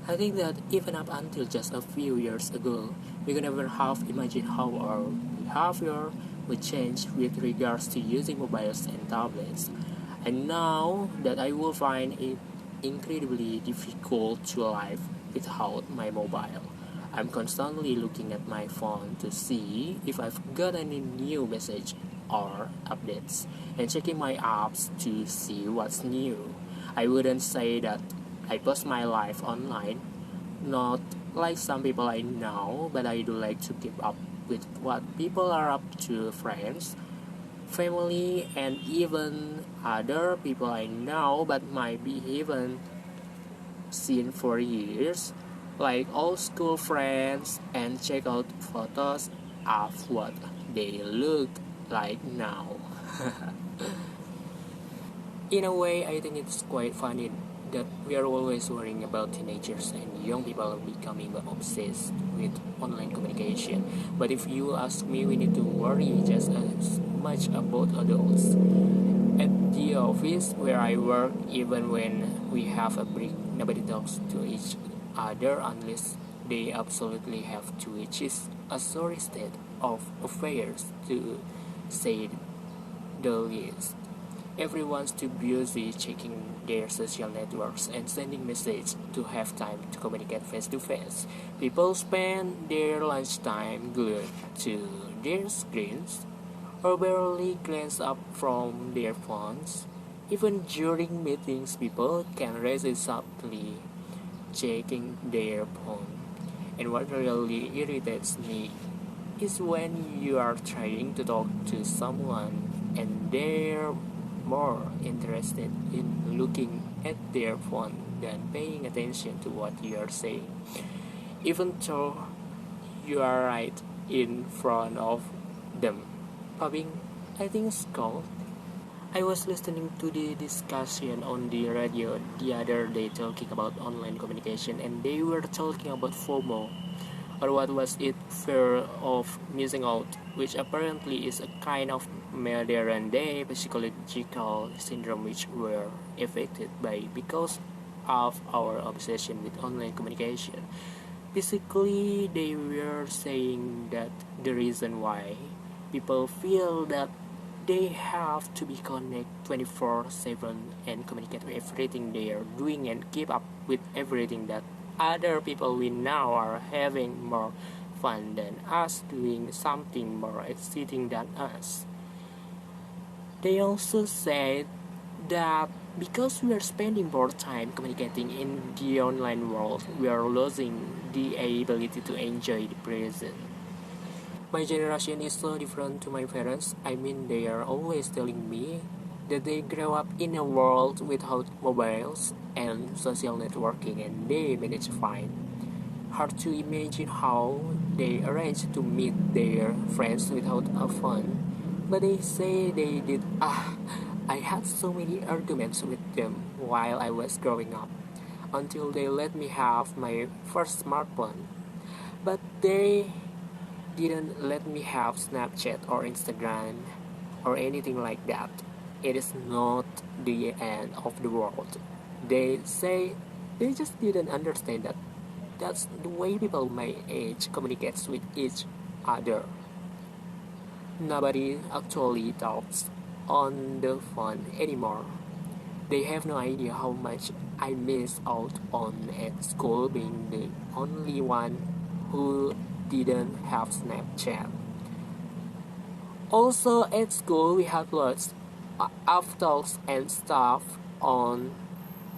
I think that even up until just a few years ago, we could never have imagined how our behavior would change with regards to using mobiles and tablets. And now that I will find it incredibly difficult to live without my mobile. I'm constantly looking at my phone to see if I've got any new message or updates and checking my apps to see what's new. I wouldn't say that I post my life online, not like some people I know, but I do like to keep up with what people are up to, friends, family, and even other people I know but might be even seen for years, like old school friends, and check out photos of what they look like now. In a way, I think it's quite funny that we are always worrying about teenagers and young people becoming obsessed with online communication. But if you ask me, we need to worry just as much about adults. At the office where I work, even when we have a break, nobody talks to each other unless they absolutely have to, which is a sorry state of affairs to say the least. Everyone's too busy checking their social networks and sending messages to have time to communicate face to face. People spend their lunchtime glued to their screens or barely glance up from their phones. Even during meetings, people can resist subtly checking their phone. And what really irritates me is when you are trying to talk to someone and they're more interested in looking at their phone than paying attention to what you are saying, even though you are right in front of them. Popping, I think it's called. I was listening to the discussion on the radio the other day talking about online communication, and they were talking about FOMO, or what was it, fear of missing out, which apparently is a kind of modern day psychological syndrome which we're affected by because of our obsession with online communication. Basically, they were saying that the reason why people feel that they have to be connected 24/7 and communicate with everything they are doing and keep up with everything that other people we now are having more fun than us, doing something more exciting than us. They also said that because we are spending more time communicating in the online world, we are losing the ability to enjoy the present. My generation is so different to my parents. I mean, they are always telling me that they grew up in a world without mobiles and social networking and they manage fine. Hard to imagine how they arrange to meet their friends without a phone. But they say they did. I had so many arguments with them while I was growing up until they let me have my first smartphone. But they didn't let me have Snapchat or Instagram or anything like that. It is not the end of the world. They say they just didn't understand that that's the way people my age communicates with each other. Nobody actually talks on the phone anymore. They have no idea how much I miss out on at school being the only one who didn't have Snapchat. Also at school we had lots of talks and stuff on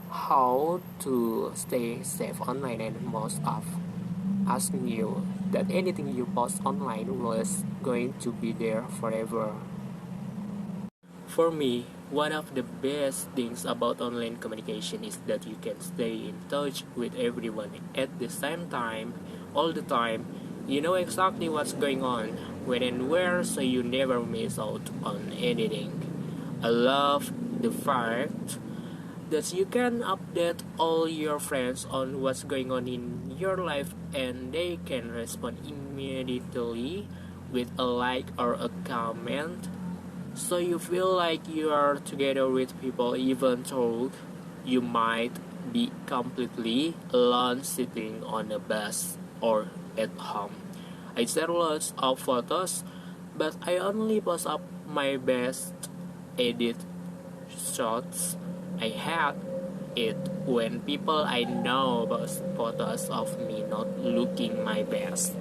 how to stay safe online, and most of us knew that anything you post online was going to be there forever. For me, one of the best things about online communication is that you can stay in touch with everyone at the same time, all the time. You know exactly what's going on, when and where, so you never miss out on anything. I love the fact that you can update all your friends on what's going on in your life and they can respond immediately with a like or a comment, so you feel like you are together with people even though you might be completely alone sitting on a bus or at home. I share lots of photos, but I only post up my best edit shots. I had it when people I know post photos of me not looking my best.